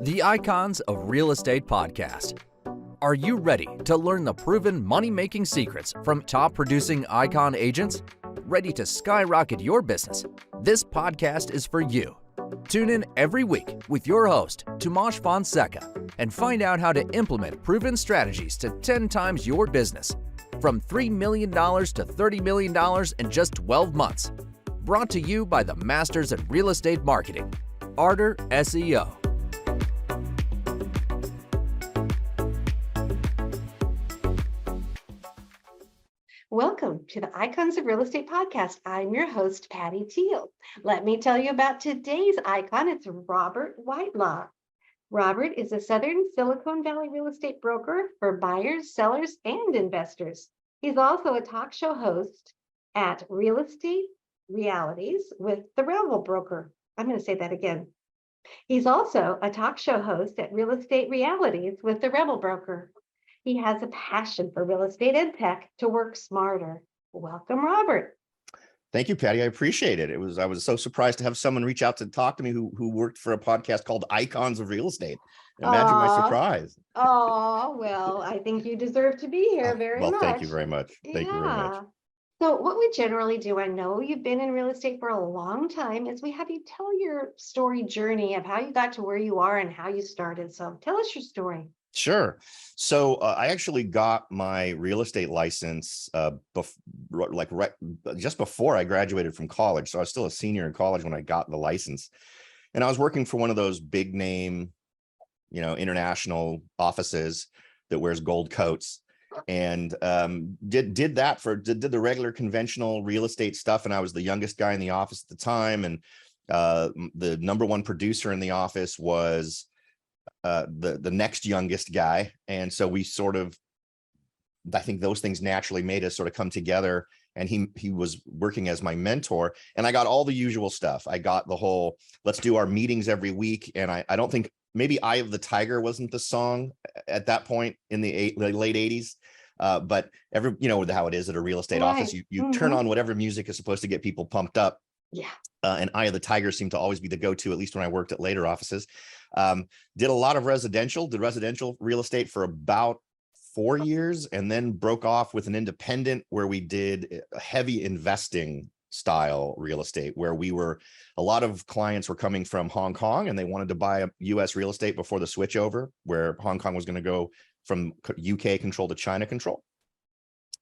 The Icons of Real Estate Podcast. Are you ready to learn the proven money-making secrets from top-producing icon agents? Ready to skyrocket your business? This podcast is for you. Tune in every week with your host, Tomasz Fonseca, and find out how to implement proven strategies to 10 times your business, from $3 million to $30 million in just 12 months. Brought to you by the Masters at Real Estate Marketing, Arter SEO. Welcome to the Icons of Real Estate Podcast. I'm your host, Patty Teal. Let me tell you about today's icon. It's Robert Whitelaw. Robert is a Southern Silicon Valley real estate broker for buyers, sellers, and investors. He's also a talk show host at Real Estate Realities with the Rebel Broker. I'm going to say that again. He's also a talk show host at Real Estate Realities with the Rebel Broker. He has a passion for real estate and tech to work smarter. Welcome, Robert. Thank you, Patty. I appreciate it. I was so surprised to have someone reach out to talk to me who worked for a podcast called Icons of Real Estate. Imagine my surprise. Oh, well, I think you deserve to be here very much. Well, thank you very much. Thank you very much. So what we generally do, I know you've been in real estate for a long time, is we have you tell your story journey of how you got to where you are and how you started. So tell us your story. Sure. So I actually got my real estate license just before I graduated from college. So I was still a senior in college when I got the license. And I was working for one of those big name, international offices that wears gold coats, and did the regular conventional real estate stuff. And I was the youngest guy in the office at the time. And the number one producer in the office was the next youngest guy. And so we I think those things naturally made us sort of come together, and he was working as my mentor, and I got all the usual stuff. I got the whole, let's do our meetings every week. And I don't think maybe Eye of the Tiger wasn't the song at that point in the late 80s. But how it is at a real estate office, you turn on whatever music is supposed to get people pumped up. Yeah. And Eye of the Tiger seemed to always be the go-to, at least when I worked at later offices. Did a lot of did residential real estate for about 4 years, and then broke off with an independent where we did heavy investing style real estate, where a lot of clients were coming from Hong Kong and they wanted to buy US real estate before the switchover, where Hong Kong was going to go from UK control to China control.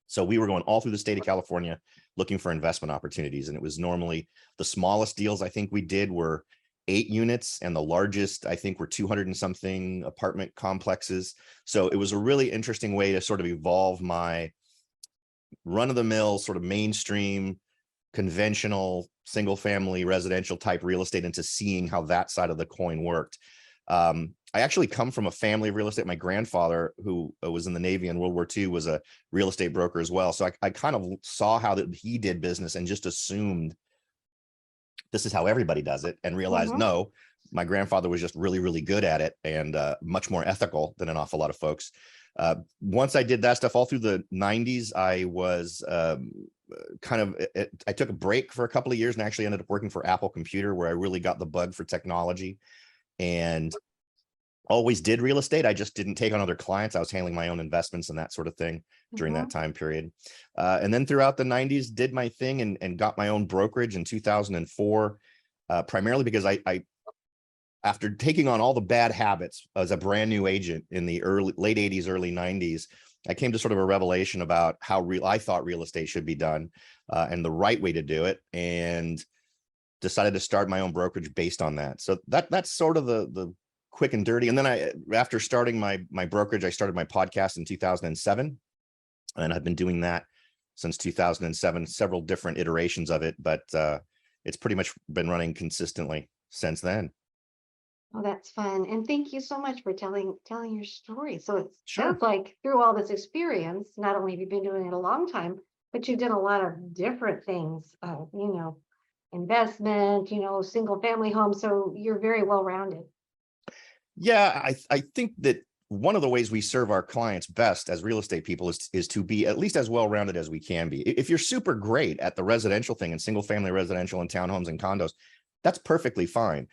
So we were going all through the state of California looking for investment opportunities. And it was normally the smallest deals I think we did were 8 units, and the largest I think were 200 and something apartment complexes. So it was a really interesting way to sort of evolve my run-of-the-mill sort of mainstream conventional single family residential type real estate into seeing how that side of the coin worked. I actually come from a family of real estate. My grandfather, who was in the Navy in World War II, was a real estate broker as well. So I kind of saw how he did business and just assumed this is how everybody does it, and realized, no, my grandfather was just really, really good at it, and much more ethical than an awful lot of folks. Once I did that stuff all through the 90s, I was I took a break for a couple of years and actually ended up working for Apple Computer, where I really got the bug for technology, and always did real estate. I just didn't take on other clients. I was handling my own investments and that sort of thing during that time period. And then throughout the 90s, did my thing and got my own brokerage in 2004, primarily because I after taking on all the bad habits as a brand new agent in the late 80s, early 90s, I came to sort of a revelation about how I thought real estate should be done, and the right way to do it, and decided to start my own brokerage based on that. So that's sort of the quick and dirty. And then after starting my brokerage, I started my podcast in 2007, and I've been doing that since 2007, several different iterations of it, but it's pretty much been running consistently since then. Oh, that's fun. And thank you so much for telling your story. So it sounds like through all this experience, not only have you been doing it a long time, but you did a lot of different things, investment, single family homes. So you're very well rounded. Yeah, I think that one of the ways we serve our clients best as real estate people is to be at least as well-rounded as we can be. If you're super great at the residential thing and single family residential and townhomes and condos, that's perfectly fine.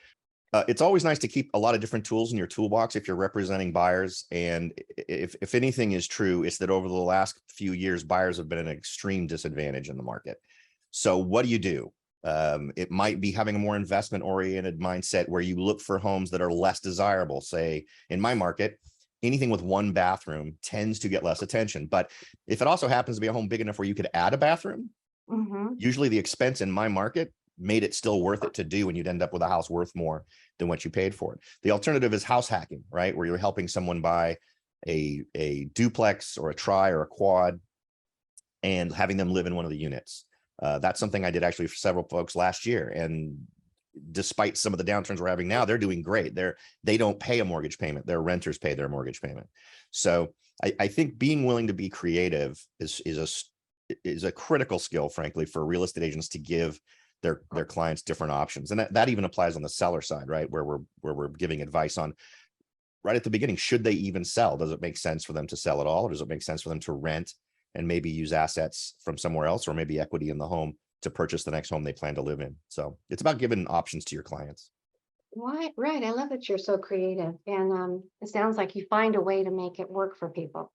It's always nice to keep a lot of different tools in your toolbox if you're representing buyers. And if anything is true, it's that over the last few years, buyers have been at an extreme disadvantage in the market. So what do? It might be having a more investment oriented mindset where you look for homes that are less desirable. Say in my market, anything with one bathroom tends to get less attention. But if it also happens to be a home big enough where you could add a bathroom, usually the expense in my market made it still worth it to do, and you'd end up with a house worth more than what you paid for it. The alternative is house hacking, right? Where you're helping someone buy a duplex or a tri or a quad and having them live in one of the units. That's something I did actually for several folks last year. And despite some of the downturns we're having now, they're doing great. They don't pay a mortgage payment. Their renters pay their mortgage payment. So I think being willing to be creative is a critical skill, frankly, for real estate agents to give their clients different options. And that even applies on the seller side, right? Where we're giving advice on right at the beginning, should they even sell? Does it make sense for them to sell at all? Or does it make sense for them to rent and maybe use assets from somewhere else, or maybe equity in the home to purchase the next home they plan to live in? So it's about giving options to your clients. Right. I love that you're so creative. And it sounds like you find a way to make it work for people.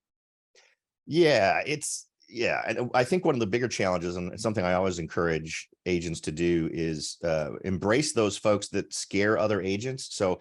Yeah, and I think one of the bigger challenges, and something I always encourage agents to do, is embrace those folks that scare other agents. So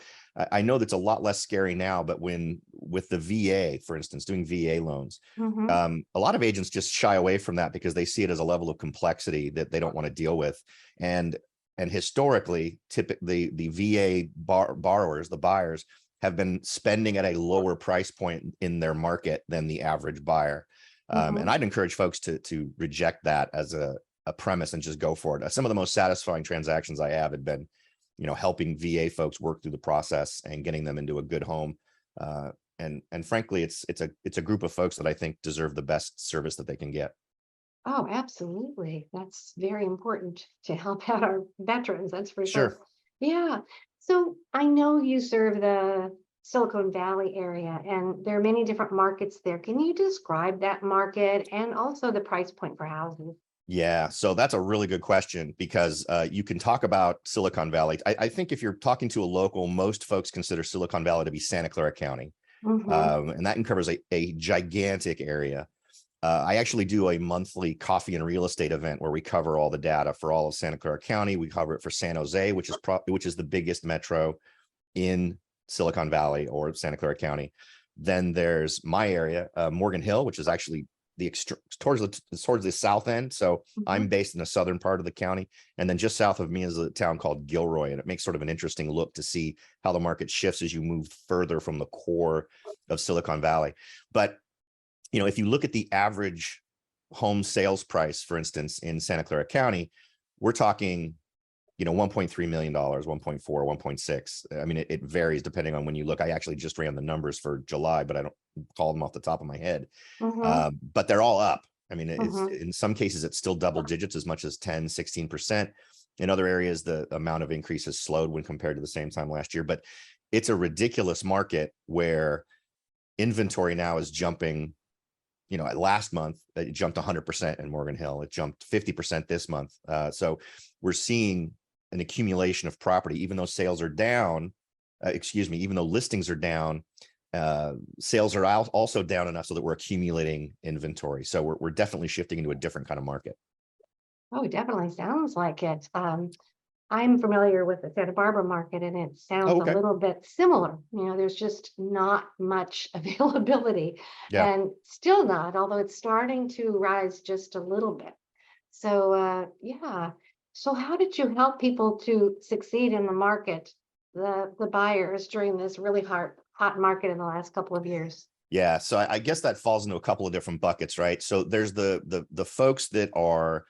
I know that's a lot less scary now, but with the VA, for instance, doing VA loans, a lot of agents just shy away from that because they see it as a level of complexity that they don't want to deal with. And historically, typically the VA borrowers, the buyers, have been spending at a lower price point in their market than the average buyer. And I'd encourage folks to reject that as a premise and just go for it. Some of the most satisfying transactions I have had been, helping VA folks work through the process and getting them into a good home. And frankly, it's a group of folks that I think deserve the best service that they can get. Oh, absolutely. That's very important to help out our veterans. That's for sure. Sure. Yeah. So I know you serve the Silicon Valley area, and there are many different markets there. Can you describe that market and also the price point for houses? Yeah, so that's a really good question because you can talk about Silicon Valley. I think if you're talking to a local, most folks consider Silicon Valley to be Santa Clara County, and that covers a gigantic area. I actually do a monthly coffee and real estate event where we cover all the data for all of Santa Clara County. We cover it for San Jose, which is the biggest metro in Silicon Valley or Santa Clara County. Then there's my area, Morgan Hill, which is actually towards the south end. So I'm based in the southern part of the county. And then just south of me is a town called Gilroy. And it makes sort of an interesting look to see how the market shifts as you move further from the core of Silicon Valley. But, if you look at the average home sales price, for instance, in Santa Clara County, we're talking, $1.3 million, 1.4, 1.6. I mean, it varies depending on when you look. I actually just ran the numbers for July, but I don't call them off the top of my head. But they're all up. I mean, in some cases, it's still double digits, as much as 10, 16%. In other areas, the amount of increase has slowed when compared to the same time last year. But it's a ridiculous market where inventory now is jumping. Last month, it jumped 100% in Morgan Hill. It jumped 50% this month. So we're seeing an accumulation of property, even though sales are down, even though listings are down, sales are also down enough so that we're accumulating inventory. So we're definitely shifting into a different kind of market. Oh, it definitely sounds like it. I'm familiar with the Santa Barbara market, and it sounds a little bit similar. There's just not much availability, Yeah. and still not, although it's starting to rise just a little bit. So, yeah. So how did you help people to succeed in the market, the buyers during this really hot market in the last couple of years? Yeah. So I guess that falls into a couple of different buckets, right? So there's the folks that are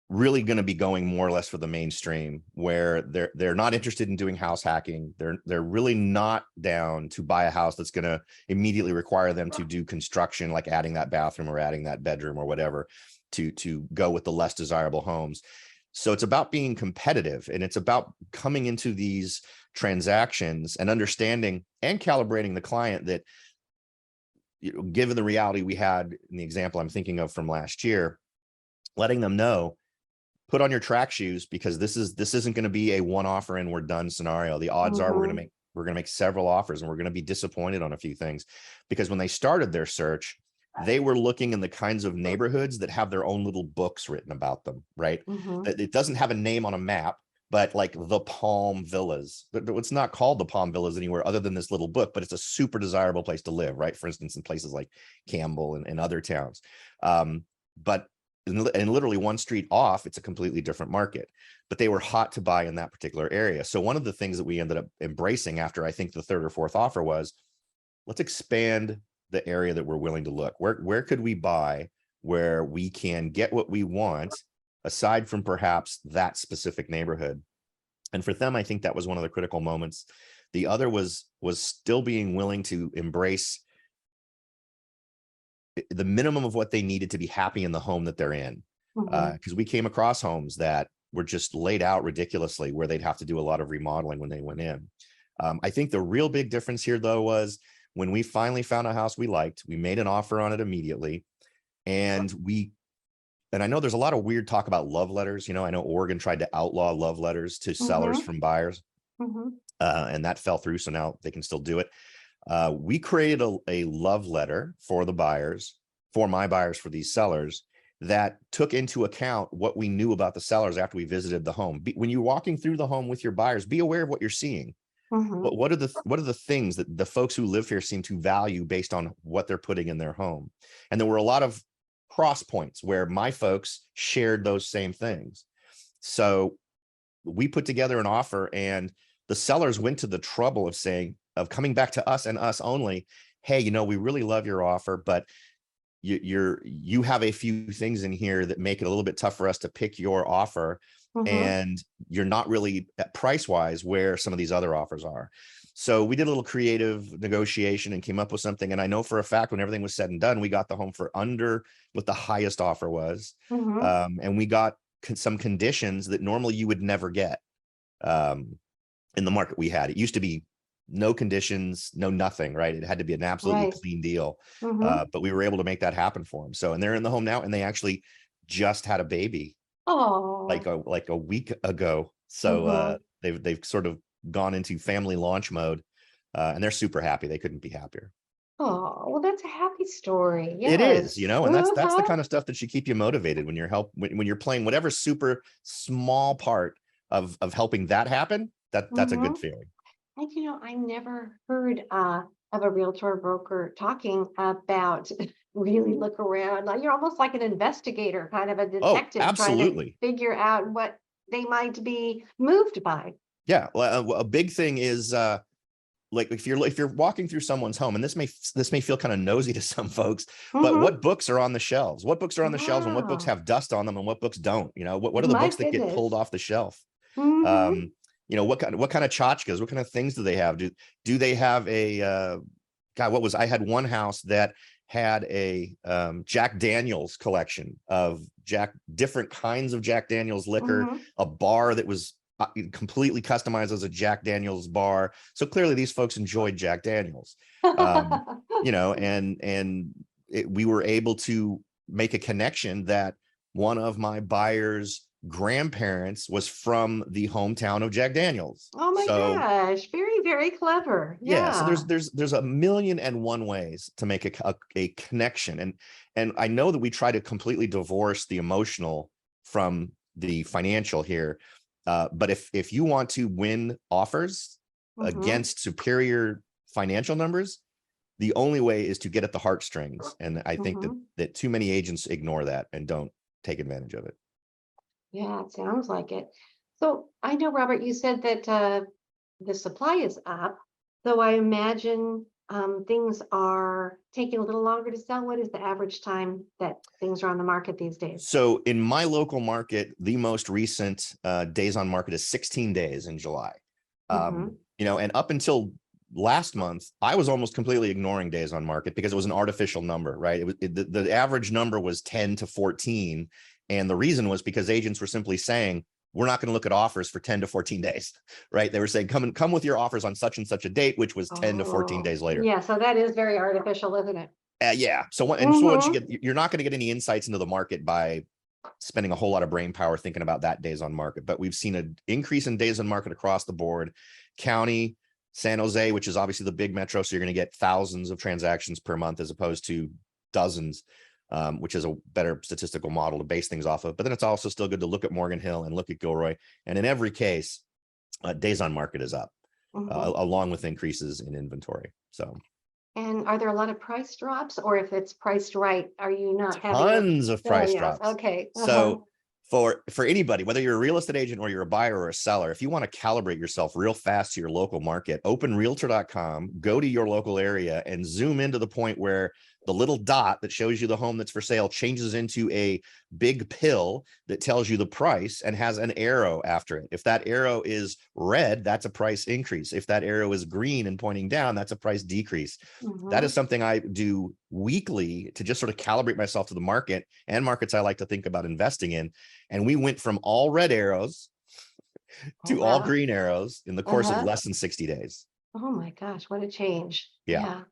really going to be going more or less for the mainstream, where they're not interested in doing house hacking. They're really not down to buy a house that's going to immediately require them to do construction, like adding that bathroom or adding that bedroom or whatever, to go with the less desirable homes. So it's about being competitive, and it's about coming into these transactions and understanding and calibrating the client that, given the reality we had in the example I'm thinking of from last year, letting them know put on your track shoes, because this isn't going to be a one offer and we're done scenario. The odds are we're going to make several offers, and we're going to be disappointed on a few things, because when they started their search, they were looking in the kinds of neighborhoods that have their own little books written about them, right? It doesn't have a name on a map, but like the Palm Villas. It's not called the Palm Villas anywhere other than this little book, but it's a super desirable place to live, right? For instance, in places like Campbell and other towns. But and literally one street off, it's a completely different market. But they were hot to buy in that particular area. So one of the things that we ended up embracing after, I think, the third or fourth offer was, let's expand the area that we're willing to look. Where could we buy where we can get what we want, aside from perhaps that specific neighborhood? And for them, I think that was one of the critical moments. The other was still being willing to embrace the minimum of what they needed to be happy in the home that they're in. Because we came across homes that were just laid out ridiculously, where they'd have to do a lot of remodeling when they went in. I think the real big difference here, though, was when we finally found a house we liked, we made an offer on it immediately. And I know there's a lot of weird talk about love letters. I know Oregon tried to outlaw love letters to sellers from buyers, and that fell through. So now they can still do it. We created a love letter for the buyers, for my buyers, for these sellers, that took into account what we knew about the sellers after we visited the home. When you're walking through the home with your buyers, be aware of what you're seeing. What are the things that the folks who live here seem to value based on what they're putting in their home? And there were a lot of cross points where my folks shared those same things. So we put together an offer, and the sellers went to the trouble of coming back to us and us only. Hey, we really love your offer, but you have a few things in here that make it a little bit tough for us to pick your offer. And you're not really price wise where some of these other offers are. So we did a little creative negotiation and came up with something. And I know for a fact, when everything was said and done, we got the home for under what the highest offer was. And we got some conditions that normally you would never get in the market we had. It used to be no conditions, no nothing, right? It had to be an absolutely clean deal. But we were able to make that happen for them. So, and they're in the home now, and they actually just had a baby. Like a week ago. So they've sort of gone into family launch mode, and they're super happy. They couldn't be happier. Oh, well, that's a happy story. Yes. It is, and that's the kind of stuff that should keep you motivated when you're playing whatever super small part of helping that happen. That's a good feeling. And I never heard of a realtor broker talking about really look around. Like, you're almost like an investigator, kind of a detective, absolutely, trying to figure out what they might be moved by. Yeah, well, a big thing is like if you're walking through someone's home, and this may feel kind of nosy to some folks, but what books are on the shelves? What books are on the shelves, and what books have dust on them, and what books don't? What are the books that get pulled off the shelf? What kind of tchotchkes, what kind of things do they have? Do they have a I had one house that had a Jack Daniels collection of different kinds of Jack Daniels liquor, a bar that was completely customized as a Jack Daniels bar. So clearly these folks enjoyed Jack Daniels, we were able to make a connection that one of my buyers' grandparents was from the hometown of Jack Daniels. Oh my gosh, very, very clever. Yeah. So there's a million and one ways to make a connection. And I know that we try to completely divorce the emotional from the financial here. But if you want to win offers against superior financial numbers, the only way is to get at the heartstrings. And I think that too many agents ignore that and don't take advantage of it. Yeah, it sounds like it. So I know, Robert, you said that the supply is up, though I imagine things are taking a little longer to sell. What is the average time that things are on the market these days? So in my local market, the most recent days on market is 16 days in July. And up until last month, I was almost completely ignoring days on market because it was an artificial number, right? The average number was 10 to 14. And the reason was because agents were simply saying, we're not going to look at offers for 10 to 14 days, right? They were saying, come with your offers on such and such a date, which was 10 to 14 days later. Yeah, so that is very artificial, isn't it? Yeah. So once you're not going to get any insights into the market by spending a whole lot of brain power thinking about that days on market, but we've seen an increase in days on market across the board. County, San Jose, which is obviously the big metro, so you're going to get thousands of transactions per month as opposed to dozens, which is a better statistical model to base things off of. But then it's also still good to look at Morgan Hill and look at Gilroy. And in every case, days on market is up, along with increases in inventory. So. And are there a lot of price drops, or if it's priced right, are you not having tons of price yes. drops? Okay. So for anybody, whether you're a real estate agent or you're a buyer or a seller, if you want to calibrate yourself real fast to your local market, open realtor.com, go to your local area and zoom into the point where the little dot that shows you the home that's for sale changes into a big pill that tells you the price and has an arrow after it. If that arrow is red, that's a price increase. If that arrow is green and pointing down, that's a price decrease. That is something I do weekly to just sort of calibrate myself to the market and markets I like to think about investing in. And we went from all red arrows to all green arrows in the course of less than 60 days. Oh my gosh, what a change. Yeah.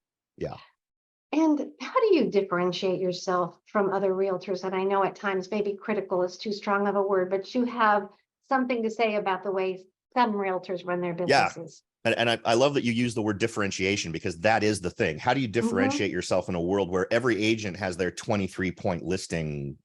And how do you differentiate yourself from other realtors? And I know at times maybe critical is too strong of a word, but you have something to say about the way some realtors run their businesses. And I love that you use the word differentiation, because that is the thing. How do you differentiate yourself in a world where every agent has their 23-point listing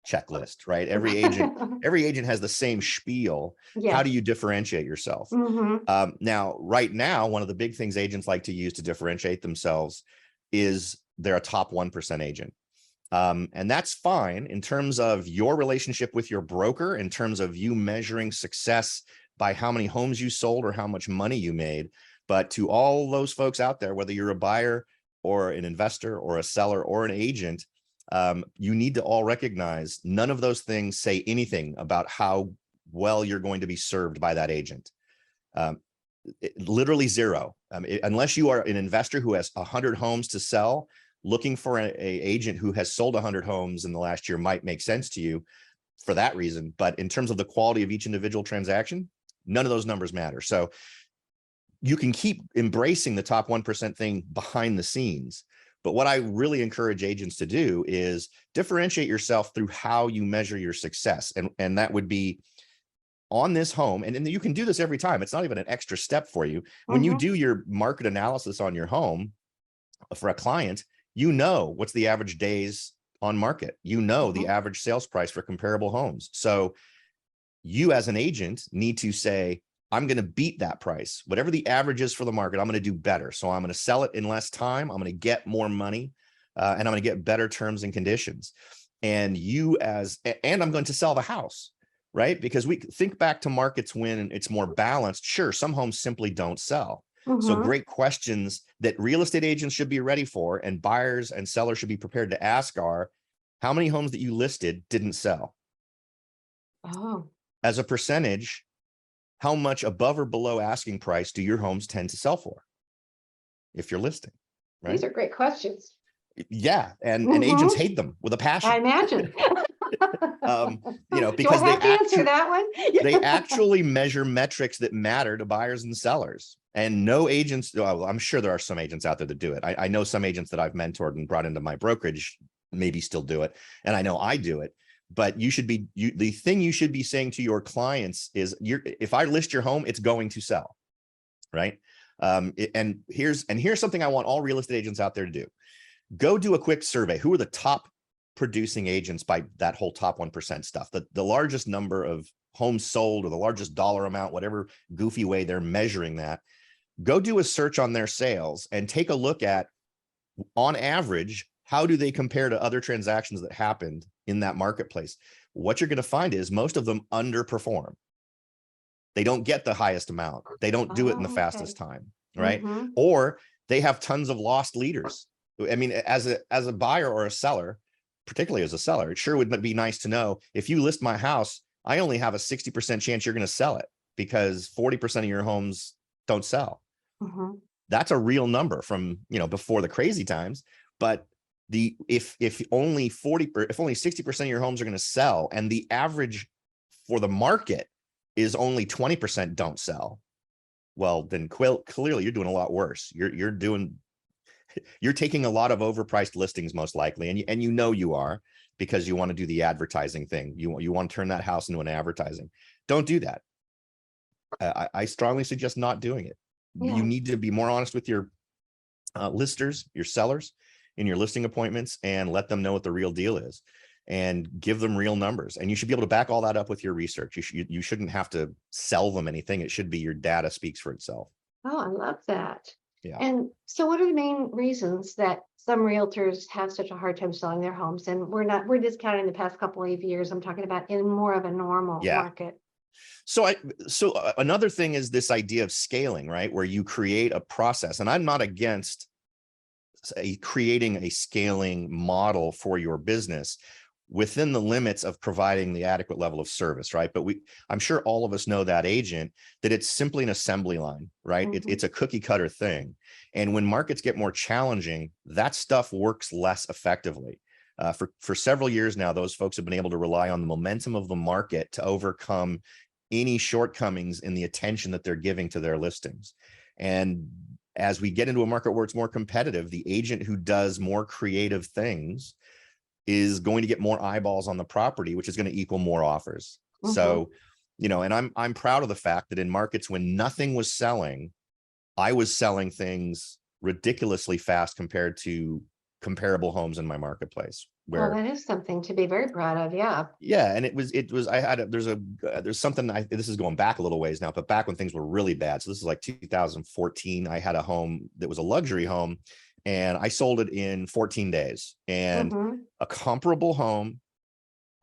checklist, right? Every agent has the same spiel. Yes. How do you differentiate yourself? Now, right now, one of the big things agents like to use to differentiate themselves is they're a top 1% agent. And that's fine in terms of your relationship with your broker, in terms of you measuring success by how many homes you sold or how much money you made. But to all those folks out there, whether you're a buyer or an investor or a seller or an agent, you need to all recognize none of those things say anything about how well you're going to be served by that agent. Literally zero. Unless you are an investor who has 100 homes to sell, looking for an agent who has sold 100 homes in the last year might make sense to you for that reason. But in terms of the quality of each individual transaction, none of those numbers matter. So you can keep embracing the top 1% thing behind the scenes. But what I really encourage agents to do is differentiate yourself through how you measure your success. And that would be on this home. And you can do this every time. It's not even an extra step for you. When you do your market analysis on your home for a client, you know what's the average days on market. You know the average sales price for comparable homes. So you as an agent need to say, I'm going to beat that price. Whatever the average is for the market, I'm going to do better. So I'm going to sell it in less time. I'm going to get more money, and I'm going to get better terms and conditions. And I'm going to sell the house, right? Because we think back to markets when it's more balanced. Sure, some homes simply don't sell. So great questions that real estate agents should be ready for, and buyers and sellers should be prepared to ask are, how many homes that you listed didn't sell? As a percentage, how much above or below asking price do your homes tend to sell for if you're listing? Right? These are great questions. Yeah. And agents hate them with a passion. I imagine. Because do I have to answer that one? They actually measure metrics that matter to buyers and sellers. And no agents, well, I'm sure there are some agents out there that do it. I know some agents that I've mentored and brought into my brokerage maybe still do it. And I know I do it. But the thing you should be saying to your clients is, if I list your home, it's going to sell, right? And here's something I want all real estate agents out there to do. Go do a quick survey. Who are the top producing agents by that whole top 1% stuff? The largest number of homes sold, or the largest dollar amount, whatever goofy way they're measuring that. Go do a search on their sales and take a look at, on average, how do they compare to other transactions that happened in that marketplace? What you're going to find is most of them underperform. They don't get the highest amount. They don't do it in the fastest time, right? Or they have tons of lost leaders. I mean, as a buyer or a seller, particularly as a seller, it sure would be nice to know, if you list my house, I only have a 60% chance you're going to sell it, because 40% of your homes don't sell. That's a real number from, before the crazy times. But if only 60% of your homes are going to sell, and the average for the market is only 20% don't sell, well, then clearly you're doing a lot worse. You're doing you're taking a lot of overpriced listings most likely, and you know you are, because you want to do the advertising thing. You want to turn that house into an advertising. Don't do that. I strongly suggest not doing it. Yeah. You need to be more honest with your listers, your sellers in your listing appointments, and let them know what the real deal is, and give them real numbers. And you should be able to back all that up with your research. You shouldn't have to sell them anything. It should be your data speaks for itself. Oh, I love that. Yeah. And so what are the main reasons that some realtors have such a hard time selling their homes? And we're discounting the past couple of years. I'm talking about in more of a normal market. So another thing is this idea of scaling, right? Where you create a process, and I'm not against creating a scaling model for your business within the limits of providing the adequate level of service, right? But I'm sure all of us know that agent, that it's simply an assembly line, right? It's a cookie cutter thing. And when markets get more challenging, that stuff works less effectively. For several years now, those folks have been able to rely on the momentum of the market to overcome any shortcomings in the attention that they're giving to their listings. And as we get into a market where it's more competitive, the agent who does more creative things is going to get more eyeballs on the property, which is going to equal more offers. So, and I'm proud of the fact that in markets when nothing was selling, I was selling things ridiculously fast compared to comparable homes in my marketplace. Well, that is something to be very proud of. Yeah. And there's something, this is going back a little ways now, but back when things were really bad. So this is like 2014, I had a home that was a luxury home, and I sold it in 14 days. And a comparable home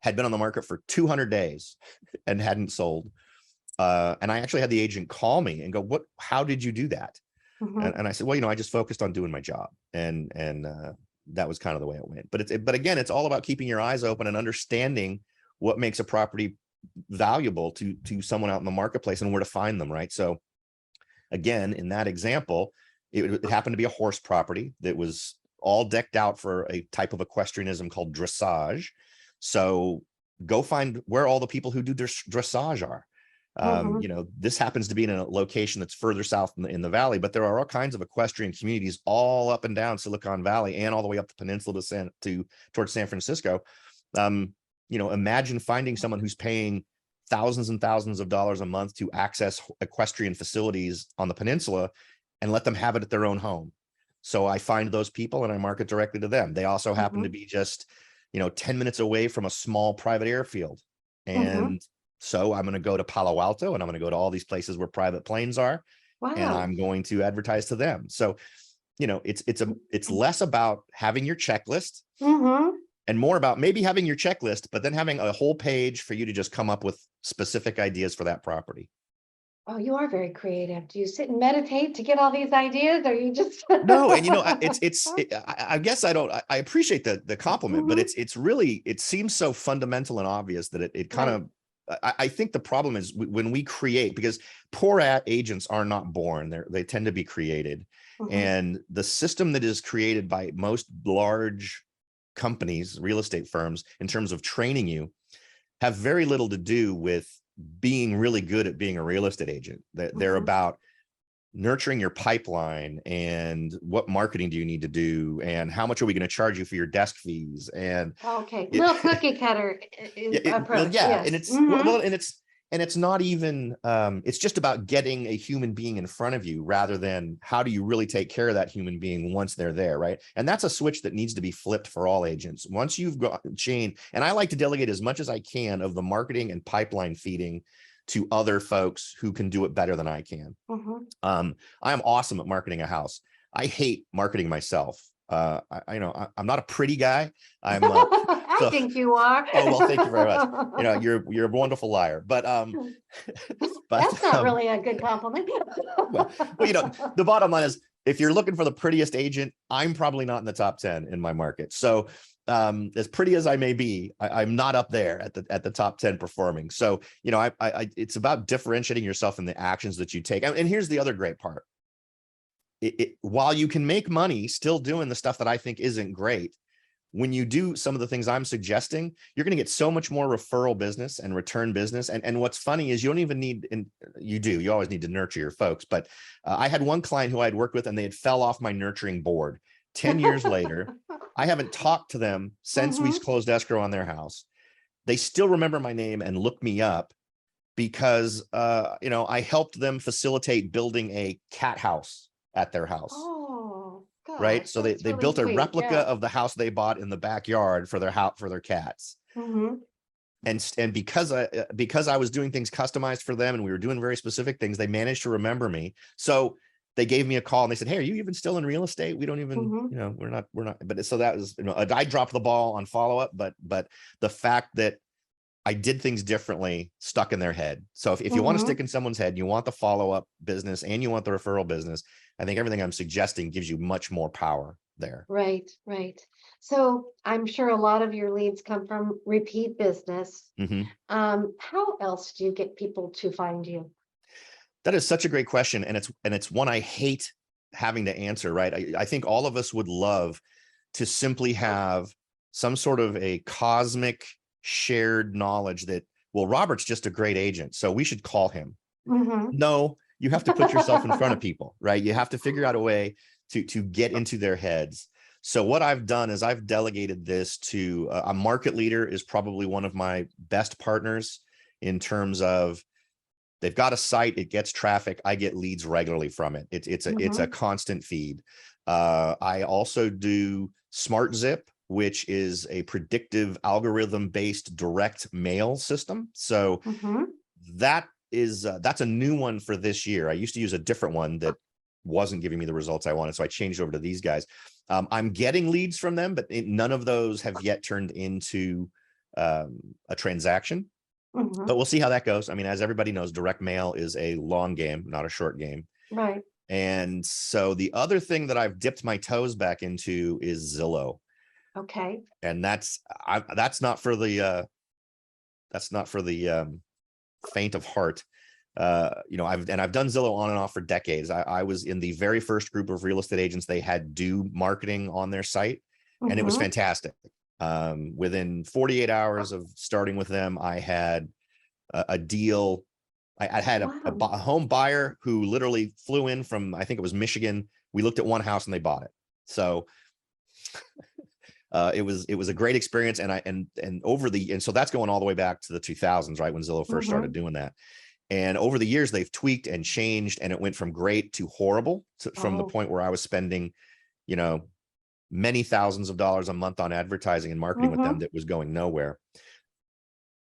had been on the market for 200 days and hadn't sold. And I actually had the agent call me and go, how did you do that? And I said, well, I just focused on doing my job. And that was kind of the way it went. But again, it's all about keeping your eyes open and understanding what makes a property valuable to someone out in the marketplace and where to find them, right? So again, in that example, it happened to be a horse property that was all decked out for a type of equestrianism called dressage. So go find where all the people who do dressage are. This happens to be in a location that's further south in the valley, but there are all kinds of equestrian communities all up and down Silicon Valley and all the way up the peninsula towards San Francisco. Imagine finding someone who's paying thousands and thousands of dollars a month to access equestrian facilities on the peninsula and let them have it at their own home. So I find those people and I market directly to them. They also happen to be just, 10 minutes away from a small private airfield. And so I'm going to go to Palo Alto, and I'm going to go to all these places where private planes are, and I'm going to advertise to them. So, it's less about having your checklist and more about maybe having your checklist, but then having a whole page for you to just come up with specific ideas for that property. Oh, you are very creative. Do you sit and meditate to get all these ideas, or you just no? And I guess I appreciate the compliment, but it's really, it seems so fundamental and obvious that it kind of, I think the problem is when we create, because poor agents are not born, they tend to be created. And the system that is created by most large companies, real estate firms, in terms of training you, have very little to do with being really good at being a real estate agent. They're about nurturing your pipeline, and what marketing do you need to do, and how much are we going to charge you for your desk fees, and little cookie cutter approach. And it's not even it's just about getting a human being in front of you, rather than how do you really take care of that human being once they're there, right? And that's a switch that needs to be flipped for all agents. Once you've got chain, and I like to delegate as much as I can of the marketing and pipeline feeding to other folks who can do it better than I can. I am awesome at marketing a house. I hate marketing myself. I'm not a pretty guy. I think you are. Oh, well, thank you very much. You're a wonderful liar, but that's not really a good compliment. well, the bottom line is, if you're looking for the prettiest agent, I'm probably not in the top 10 in my market. So as pretty as I may be, I'm not up there at the top 10 performing. So, it's about differentiating yourself in the actions that you take. And here's the other great part. While you can make money still doing the stuff that I think isn't great, when you do some of the things I'm suggesting, you're going to get so much more referral business and return business. And what's funny is you don't even need, and you always need to nurture your folks. But I had one client who I'd worked with, and they had fell off my nurturing board. 10 years later. I haven't talked to them since we Mhm. closed escrow on their house. They still remember my name and look me up because, I helped them facilitate building a cat house at their house. Oh, Right. gosh, So they, that's they really built a sweet. replica Yeah. of the house they bought in the backyard for their house, for their cats. Mhm. And because I was doing things customized for them and we were doing very specific things, they managed to remember me. So they gave me a call and they said, "Hey, are you even still in real estate? We don't even, Mhm. we're not." But so that was, I dropped the ball on follow-up, but the fact that I did things differently stuck in their head. So if you want to Mhm. stick in someone's head, you want the follow-up business and you want the referral business, I think everything I'm suggesting gives you much more power there. Right, right. So I'm sure a lot of your leads come from repeat business. Mhm. How else do you get people to find you? That is such a great question, and it's one I hate having to answer, right? I think all of us would love to simply have some sort of a cosmic shared knowledge that, well, Robert's just a great agent, so we should call him. Mhm. No, you have to put yourself in front of people, right? You have to figure out a way to get into their heads. So what I've done is I've delegated this to a market leader is probably one of my best partners in terms of they've got a site, it gets traffic, I get leads regularly from it. It's a Mhm. constant feed. I also do Smart Zip, which is a predictive algorithm based direct mail system. So Mhm. that's a new one for this year. I used to use a different one that wasn't giving me the results I wanted, so I changed over to these guys. I'm getting leads from them, but none of those have yet turned into a transaction. But Mhm. we'll see how that goes. I mean, as everybody knows, direct mail is a long game, not a short game. Right. And so the other thing that I've dipped my toes back into is Zillow, Okay. and that's not for the faint of heart. I've done Zillow on and off for decades. I was in the very first group of real estate agents they had do marketing on their site, and it was Mhm. fantastic. Within 48 hours of starting with them, I had a deal. I had Wow. a home buyer who literally flew in from, I think it was Michigan. We looked at one house and they bought it. So it was a great experience. And so that's going all the way back to the 2000s, right? When Zillow first started Mhm. doing that. And over the years, they've tweaked and changed, and it went from great to horrible from the Oh. point where I was spending, you know, many thousands of dollars a month on advertising and marketing with them Mhm. that was going nowhere.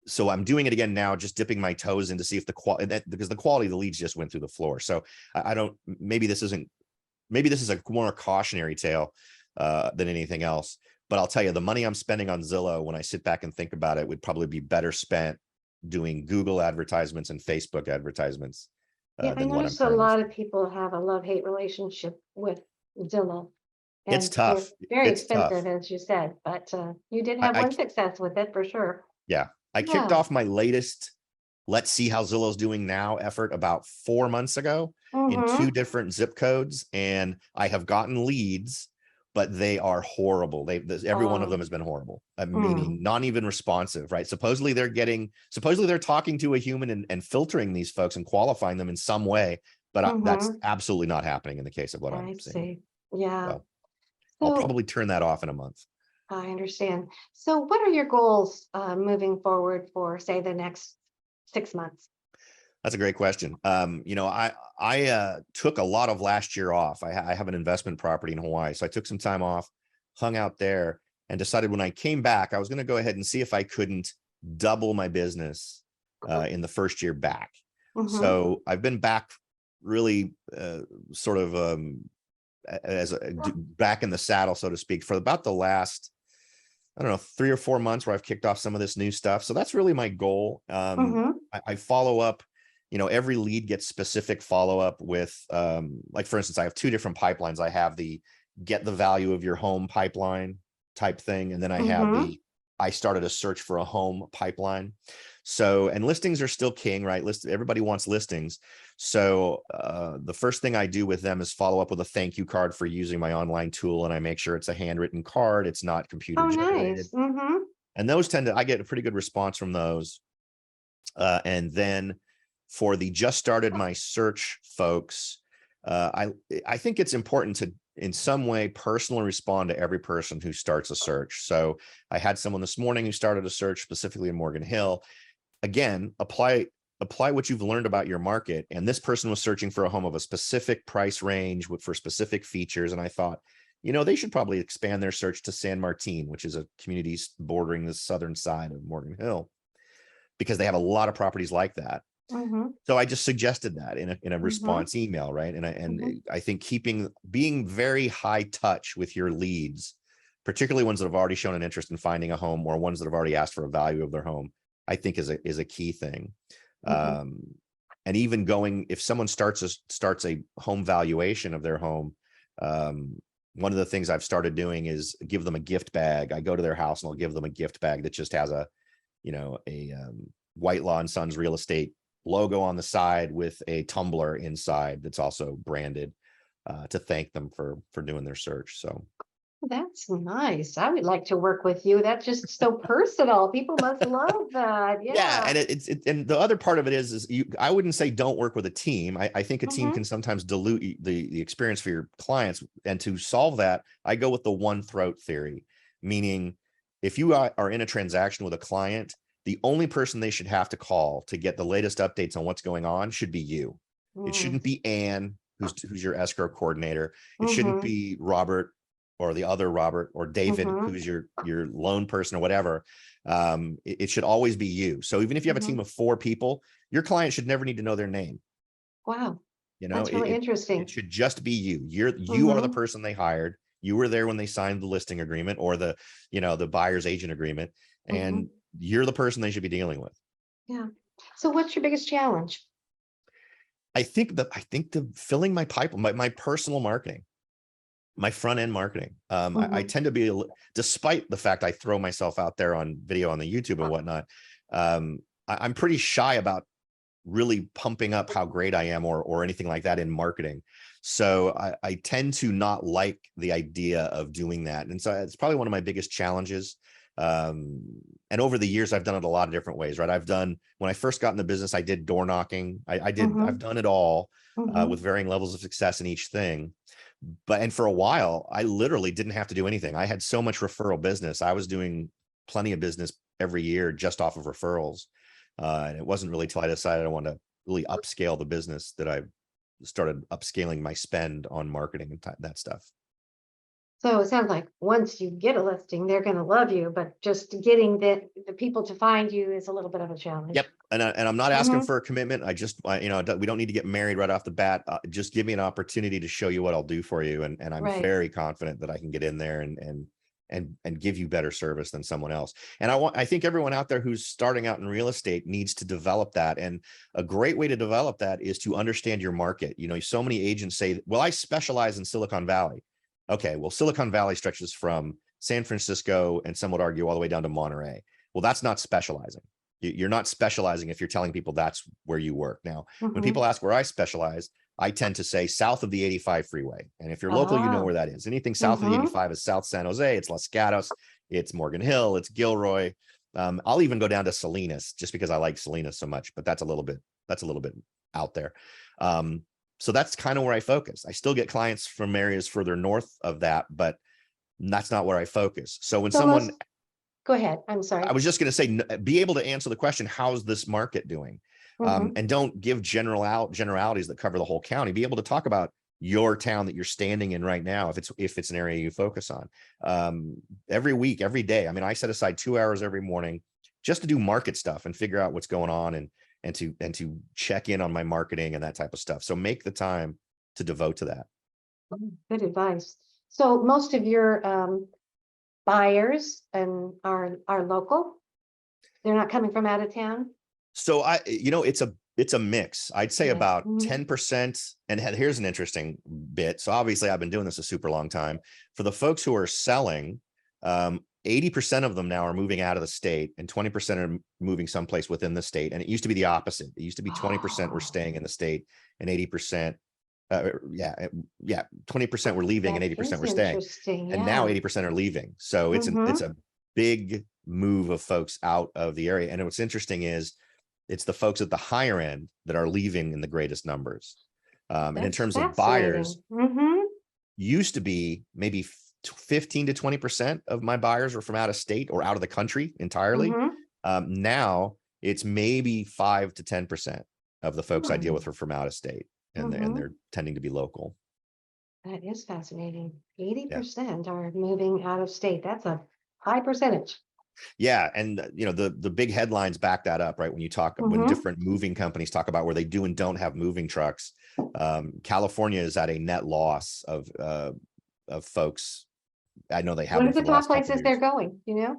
So I'm doing it again now, just dipping my toes in to see if the quality, because the quality of the leads just went through the floor. So I don't, maybe this is a more cautionary tale than anything else. But I'll tell you, the money I'm spending on Zillow, when I sit back and think about it, would probably be better spent doing Google advertisements and Facebook advertisements Yeah, I than what I'm noticed a currently lot of spending. people have a love-hate relationship with Zillow, It's and they're tough. very It's tough. expensive, as you said, but you did I, have I one success with it for sure. Yeah, I kicked Yeah. off my latest let's see how Zillow's doing now effort about 4 months ago in two Mhm. different zip codes, and I have gotten leads, but they are horrible. Every one of them Oh. has been horrible, meaning Mm. not even responsive, right? Supposedly they're talking to a human and filtering these folks and qualifying them in some way, but that's Mhm. absolutely not happening in the case of what I'm I seeing. see. Yeah. So I'll So probably turn that off in a month. I understand. So what are your goals moving forward for, say, the next 6 months? That's a great question. I took a lot of last year off. I have an investment property in Hawaii, so I took some time off, hung out there, and decided when I came back, I was going to go ahead and see if I couldn't double my business in the first year back. Mm-hmm. So I've been back really sort of back in the saddle, so to speak, for about the last, I don't know, 3 or 4 months where I've kicked off some of this new stuff. So that's really my goal. Mm-hmm. I follow up, every lead gets specific follow up with, like, for instance, I have two different pipelines. I have the get the value of your home pipeline type thing. And then I have Mm-hmm. I started a search for a home pipeline. So, and listings are still king, right? Everybody wants listings. So the first thing I do with them is follow up with a thank you card for using my online tool. And I make sure it's a handwritten card. It's not computer Oh, generated. nice. Mm-hmm. And I get a pretty good response from those. And then for the just started my search folks, I think it's important to, in some way, personally respond to every person who starts a search. So I had someone this morning who started a search specifically in Morgan Hill. Again, apply what you've learned about your market. And this person was searching for a home of a specific price range for specific features. And I thought, they should probably expand their search to San Martin, which is a community bordering the southern side of Morgan Hill, because they have a lot of properties like that. So I just suggested that in a response email, right? And I think being very high touch with your leads, particularly ones that have already shown an interest in finding a home, or ones that have already asked for a value of their home, I think is a key thing. And even if someone starts a home valuation of their home, one of the things I've started doing is give them a gift bag. I go to their house and I'll give them a gift bag that just has a Whitelaw and Sons Real Estate logo on the side with a tumbler inside that's also branded, to thank them for doing their search. So that's nice. I would like to work with you. That's just so personal. People must love that. Yeah, and and the other part of it is I wouldn't say don't work with a team. I think a team can sometimes dilute the experience for your clients. And to solve that, I go with the one throat theory, meaning if you are in a transaction with a client, the only person they should have to call to get the latest updates on what's going on should be you. It shouldn't be Anne, who's your escrow coordinator. It shouldn't be Robert, or the other Robert, or David, who's your loan person or whatever. It should always be you. So even if you have a team of 4 people, your client should never need to know their name. Wow. That's really interesting. It should just be you. You are the person they hired. You were there when they signed the listing agreement, or the buyer's agent agreement, and you're the person they should be dealing with. Yeah. So what's your biggest challenge? I think the filling my pipeline, my personal marketing, my front end marketing. I tend to be, despite the fact I throw myself out there on video on the YouTube and whatnot, I'm pretty shy about really pumping up how great I am or anything like that in marketing. So I tend to not like the idea of doing that. And so it's probably one of my biggest challenges. And over the years, I've done it a lot of different ways, right? When I first got in the business, I did door knocking. I've done it all with varying levels of success in each thing. And for a while, I literally didn't have to do anything. I had so much referral business. I was doing plenty of business every year just off of referrals. And it wasn't really till I decided I wanted to really upscale the business that I started upscaling my spend on marketing and that stuff. So it sounds like once you get a listing, they're going to love you, but just getting the people to find you is a little bit of a challenge. Yep. And I'm not asking for a commitment. We don't need to get married right off the bat. Just give me an opportunity to show you what I'll do for you. And I'm very confident that I can get in there and give you better service than someone else. And I think everyone out there who's starting out in real estate needs to develop that. And a great way to develop that is to understand your market. So many agents say, well, I specialize in Silicon Valley. Okay, well, Silicon Valley stretches from San Francisco and some would argue all the way down to Monterey. Well, that's not specializing. You're not specializing if you're telling people that's where you work. Now, when people ask where I specialize, I tend to say south of the 85 freeway. And if you're local, you know where that is. Anything south of the 85 is South San Jose, it's Los Gatos, it's Morgan Hill, it's Gilroy. I'll even go down to Salinas just because I like Salinas so much, but that's a little bit out there. So that's kind of where I focus. I still get clients from areas further north of that, but that's not where I focus. So when someone, go ahead. I'm sorry. I was just going to say, be able to answer the question, how's this market doing? And don't give generalities that cover the whole county. Be able to talk about your town that you're standing in right now, if it's an area you focus on. Every week, every day. I mean, I set aside 2 hours every morning just to do market stuff and figure out what's going on and to check in on my marketing and that type of stuff. So make the time to devote to that. Good advice. So most of your buyers are local. They're not coming from out of town. So it's a mix. I'd say about 10%. And here's an interesting bit. So obviously I've been doing this a super long time. For the folks who are selling, 80% of them now are moving out of the state and 20% are moving someplace within the state. And it used to be the opposite. It used to be 20% were staying in the state and 80%, 20% were leaving and 80% were staying. And now 80% are leaving. So it's a big move of folks out of the area. And what's interesting is it's the folks at the higher end that are leaving in the greatest numbers. And in That's terms of fascinating. buyers, Mm-hmm. used to be maybe 15 to 20% of my buyers were from out of state or out of the country entirely. Mm-hmm. Now it's maybe 5 to 10% of the folks I deal with are from out of state, and Mm-hmm. they're tending to be local. That is fascinating. Yeah. 80% are moving out of state. That's a high percentage. Yeah. And the big headlines back that up, right? When you talk, when Mm-hmm. different moving companies talk about where they do and don't have moving trucks, California is at a net loss of folks. I know they have What them are for the the top last couple of places they're years. going? You know?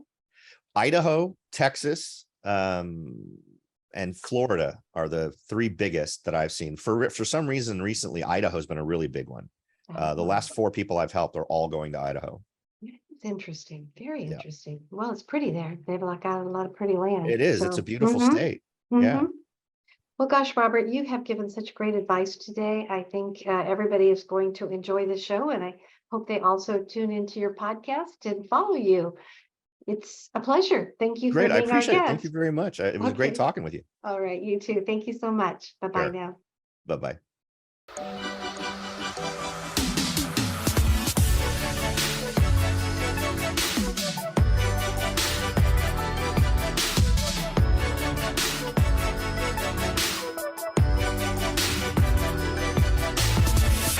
Idaho, Texas, and Florida are the three biggest that I've seen. For some reason recently, Idaho's been a really big one. The last 4 people I've helped are all going to Idaho. It's interesting. Very Yeah, interesting. Well, it's pretty there. They've got a lot of pretty land. it is. It's a So, beautiful mhm, state. Yeah. mhm. Well, gosh, Robert, you have given such great advice today. I think everybody is going to enjoy the show, and I hope they also tune into your podcast and follow you. It's a pleasure. Thank you for Great. I being our appreciate it. Thank you guest. very much. It was great Okay. talking with you. All right. You too. Thank you so much. Bye-bye Sure. now. Bye-bye.